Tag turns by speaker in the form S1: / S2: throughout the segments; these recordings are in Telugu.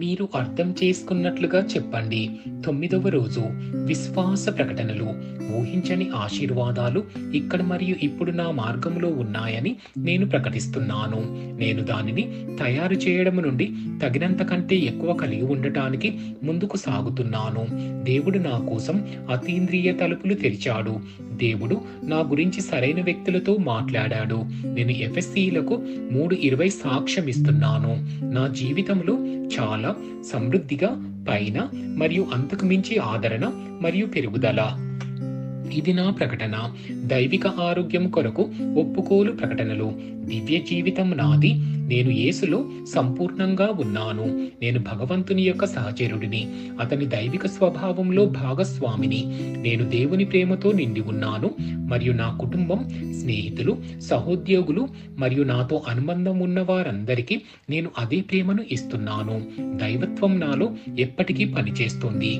S1: మీరు అర్థం చేసుకున్నట్లుగా చెప్పండి. 9వ రోజు విశ్వాస ప్రకటనలు. ఊహించని ఆశీర్వాదాలు ఇక్కడ మరియు ఇప్పుడు నా మార్గంలో ఉన్నాయని నేను ప్రకటిస్తున్నాను. నేను దానిని తయారు చేయడం నుండి తగినంత కంటే ఎక్కువ కలిగి ఉండటానికి ముందుకు సాగుతున్నాను. దేవుడు నా కోసం అతీంద్రియ తలుపులు తెరిచాడు. దేవుడు నా గురించి సరైన వ్యక్తులతో మాట్లాడాడు. నేను ఎఫెసీయులకు 3:20 సాక్ష్యమిస్తున్నాను. నా జీవితంలో చాలా సమృద్ధిగా పైన మరియు అంతకు మించి ఆదరణ మరియు పెరుగుదల. ఇది నా ప్రకటన. దైవిక ఆరోగ్యం కొరకు ఒప్పుకోలు ప్రకటనలు. దివ్య జీవితం నాది. నేను యేసులో సంపూర్ణంగా ఉన్నాను. నేను భగవంతుని యొక్క సహచరుడిని, అతని దైవిక స్వభావంలో భాగస్వామిని. నేను దేవుని ప్రేమతో నిండి ఉన్నాను మరియు నా కుటుంబం, స్నేహితులు, సహోద్యోగులు మరియు నాతో అనుబంధం ఉన్న వారందరికీ నేను అదే ప్రేమను ఇస్తున్నాను. దైవత్వం నాలో ఎప్పటికీ పనిచేస్తుంది.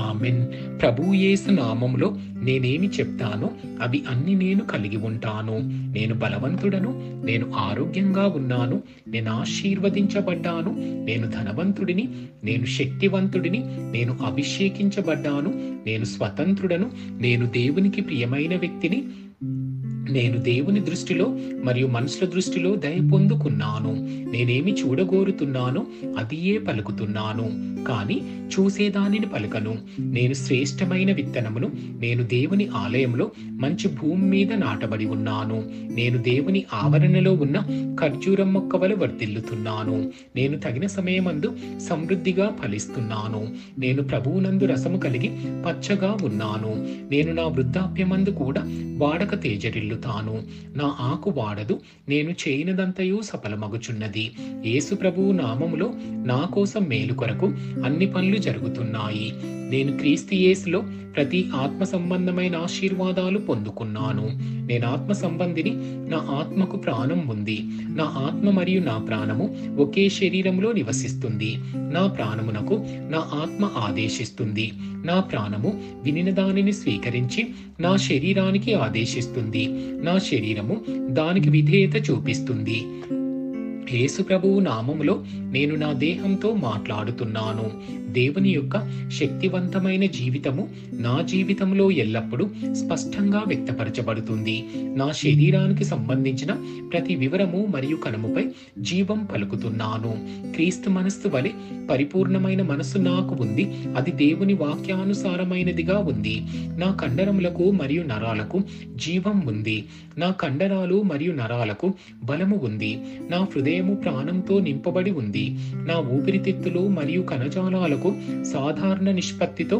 S1: ఆమెన్. ప్రభువు యేసు నామములో నేనేమి చెప్తానో అవి అన్ని నేను కలిగి ఉంటాను. నేను బలవంతుడను. నేను ఆరోగ్యంగా ఉన్నాను. నేను ఆశీర్వదించబడ్డాను. నేను ధనవంతుడిని. నేను శక్తివంతుడిని. నేను అభిషేకించబడ్డాను. నేను స్వతంత్రుడను. నేను దేవునికి ప్రియమైన వ్యక్తిని. నేను దేవుని దృష్టిలో మరియు మనుషుల దృష్టిలో దయ పొందుకున్నాను. నేనేమి చూడగోరుతున్నానో అదియే పలుకుతున్నాను, కానీ చూసేదానిని పలుకను. నేను శ్రేష్టమైన విత్తనమును. నేను దేవుని ఆలయంలో మంచి భూమి మీద నాటబడి ఉన్నాను. నేను దేవుని ఆవరణలో ఉన్న ఖర్జూరం మొక్క వలె వర్ధిల్లుతున్నాను. నేను తగిన సమయమందు సమృద్ధిగా ఫలిస్తున్నాను. నేను ప్రభువునందు రసము కలిగి పచ్చగా ఉన్నాను. నేను నా వృద్ధాప్యమందు కూడా వాడక తేజరిల్లుతాను. నా ఆకు వాడదు. నేను చేయనదంతయు సఫలమగుచున్నది. యేసు ప్రభువు నామములో నా కోసం మేలు కొరకు అన్ని పనులు జరుగుతున్నాయి. నేను క్రీస్తు యేసులో ప్రతి ఆత్మ సంబంధమైన ఆశీర్వాదాలు పొందుకున్నాను. నేను ఆత్మ సంబంధిని. నా ఆత్మకు ప్రాణం ఉంది. నా ఆత్మ మరియు నా ప్రాణము ఒకే శరీరంలో నివసిస్తుంది. నా ప్రాణమునకు నా ఆత్మ ఆదేశిస్తుంది. నా ప్రాణము వినిన దానిని స్వీకరించి నా శరీరానికి ఆదేశిస్తుంది. నా శరీరము దానికి విధేయత చూపిస్తుంది. యేసు ప్రభువు నామములో నేను నా దేహంతో మాట్లాడుతున్నాను. దేవుని యొక్క శక్తివంతమైన జీవితము నా జీవితంలో ఎల్లప్పుడూ స్పష్టంగా వ్యక్తపరచబడుతుంది. నా శరీరానికి సంబంధించిన ప్రతి వివరము మరియు కణముపై జీవం పలుకుతున్నాను. క్రీస్తు మనస్సు వలె పరిపూర్ణమైన మనస్సు నాకు ఉంది. అది దేవుని వాక్యానుసారమైనదిగా ఉంది. నా కండరములకు మరియు నరాలకు జీవం ఉంది. నా కండరాలు మరియు నరాలకు బలము ఉంది. నా హృదయము ప్రాణంతో నింపబడి ఉంది. నా ఊపిరితిత్తులు మరియు కణజాలాలకు సాధారణ నిష్పత్తితో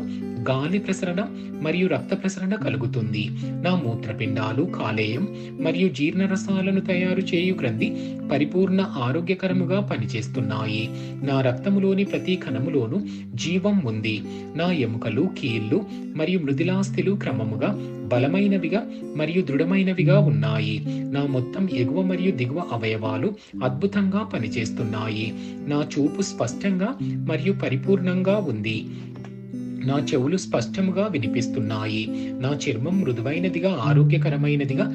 S1: గాలి ప్రసరణ మరియు రక్త ప్రసరణ కలుగుతుంది. నా మూత్రపిండాలు, కాలేయం మరియు జీర్ణరసాలను తయారు చేయు గ్రంథి పరిపూర్ణ ఆరోగ్యకరముగా పనిచేస్తున్నాయి. నా రక్తములోని ప్రతి కణములోనూ జీవం ఉంది. నా ఎముకలు, కీళ్లు మరియు మృదులాస్థిలు క్రమముగా బలమైనవిగా మరియు దృఢమైనవిగా ఉన్నాయి. నా మొత్తం ఎగువ మరియు దిగువ అవయవాలు అద్భుతంగా పనిచేస్తున్నాయి. నా చూపు స్పష్టంగా మరియు పరిపూర్ణంగా ఉంది. నా చెవులు స్పష్టముగా వినిపిస్తున్నాయి. నా చర్మం మృదువైనదిగా, ఆరోగ్యకరమైనదిగా,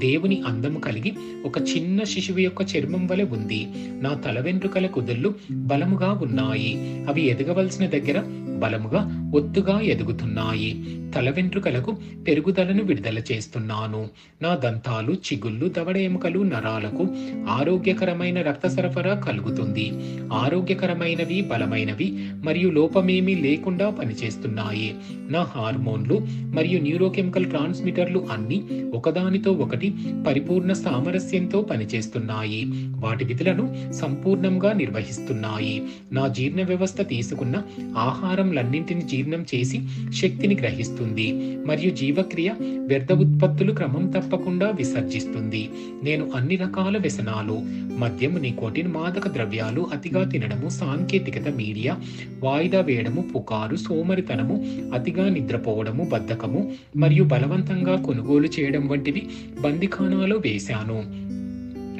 S1: దేవుని అందము కలిగి ఒక చిన్న శిశువు యొక్క చర్మం వలె ఉంది. నా తల వెంట్రుకల కుదుళ్ళు బలముగా ఉన్నాయి. అవి ఎదగవలసిన దగ్గర బలముగా ఒత్తుగా ఎదుగుతున్నాయి. తల వెంట్రుకలకు పెరుగుదలను విడుదల చేస్తున్నాను. నా దంతాలు, చిగుళ్ళు, దవడ ఎముకలు, నరాలకు ఆరోగ్యకరమైన రక్త సరఫరా కలుగుతుంది. ఆరోగ్యకరమైనవి, బలమైనవి మరియు లోపమేమీ లేకుండా పనిచేస్తున్నాయి. నా హార్మోన్లు మరియు న్యూరోకెమికల్ ట్రాన్స్మిటర్లు అన్ని ఒకదానితో ఒకటి పరిపూర్ణ సామరస్యంతో పనిచేస్తున్నాయి. వాటి విధులను సంపూర్ణంగా నిర్వహిస్తున్నాయి. నా జీర్ణ వ్యవస్థ తీసుకున్న ఆహారంలన్నింటిని జీర్ణం చేసి శక్తిని గ్రహిస్తుంది మరియు జీవక్రియ వ్యర్థ ఉత్పత్తులు క్రమం తప్పకుండా విసర్జిస్తుంది. నేను అన్ని రకాల వ్యసనాలు, మద్యం, నికోటిన్, మాదక ద్రవ్యాలు, అతిగా తినడము, సాంకేతికత, మీడియా, వాయిదా వేయడము, పుకారు, సోమరితనము, అతిగా నిద్రపోవడము, బద్ధకము మరియు బలవంతంగా కొనుగోలు చేయడం వంటివి బందిఖానాలో వేశాను.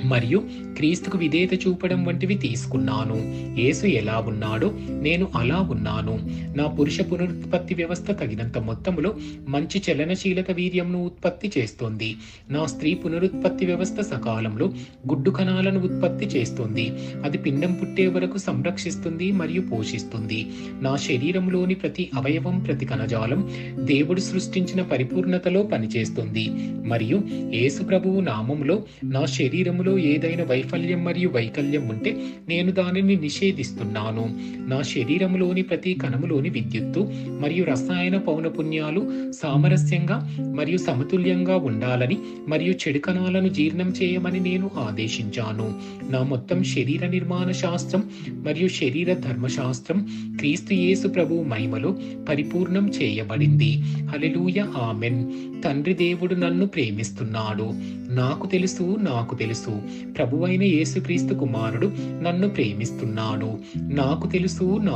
S1: మరియు క్రీస్తుకు విధేయత చూపడం వంటివి తీసుకున్నాను. యేసు ఎలా ఉన్నాడో నేను అలా ఉన్నాను. నా పురుష పునరుత్పత్తి వ్యవస్థ తగినంత మొత్తంలో మంచి చలనశీలత వీర్యంను ఉత్పత్తి చేస్తుంది. నా స్త్రీ పునరుత్పత్తి వ్యవస్థ సకాలంలో గుడ్డు కణాలను ఉత్పత్తి చేస్తుంది. అది పిండం పుట్టే వరకు సంరక్షిస్తుంది మరియు పోషిస్తుంది. నా శరీరంలోని ప్రతి అవయవం, ప్రతి కణజాలం దేవుడు సృష్టించిన పరిపూర్ణతలో పనిచేస్తుంది. మరియు యేసు ప్రభువు నామములో నా శరీరములో ఏదైనా వైఫల్యం మరియు వైకల్యం ఉంటే నేను దానిని నిషేధిస్తున్నాను. నా శరీరములోని ప్రతి కణములోని విద్యుత్తు మరియు రసాయన పౌనపున్యాలు సామరస్యంగా మరియు సమతుల్యంగా ఉండాలని మరియు చెడు కణాలను జీర్ణం చేయమని నేను ఆదేశించాను. నా మొత్తం శరీర నిర్మాణ శాస్త్రం మరియు శరీర ధర్మశాస్త్రం క్రీస్తు యేసు ప్రభువు మహిమలో పరిపూర్ణం చేయబడింది. హల్లెలూయా, ఆమెన్. తండ్రి దేవుడు నన్ను ప్రేమిస్తున్నాడు. నాకు తెలుసు ప్రభువైన యేసుక్రీస్తు కుమారుడు నన్ను ప్రేమిస్తున్నాడు.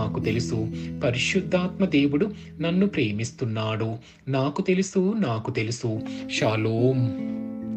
S1: నాకు తెలుసు పరిశుద్ధాత్మ దేవుడు నన్ను ప్రేమిస్తున్నాడు. నాకు తెలుసు. షాలోమ్.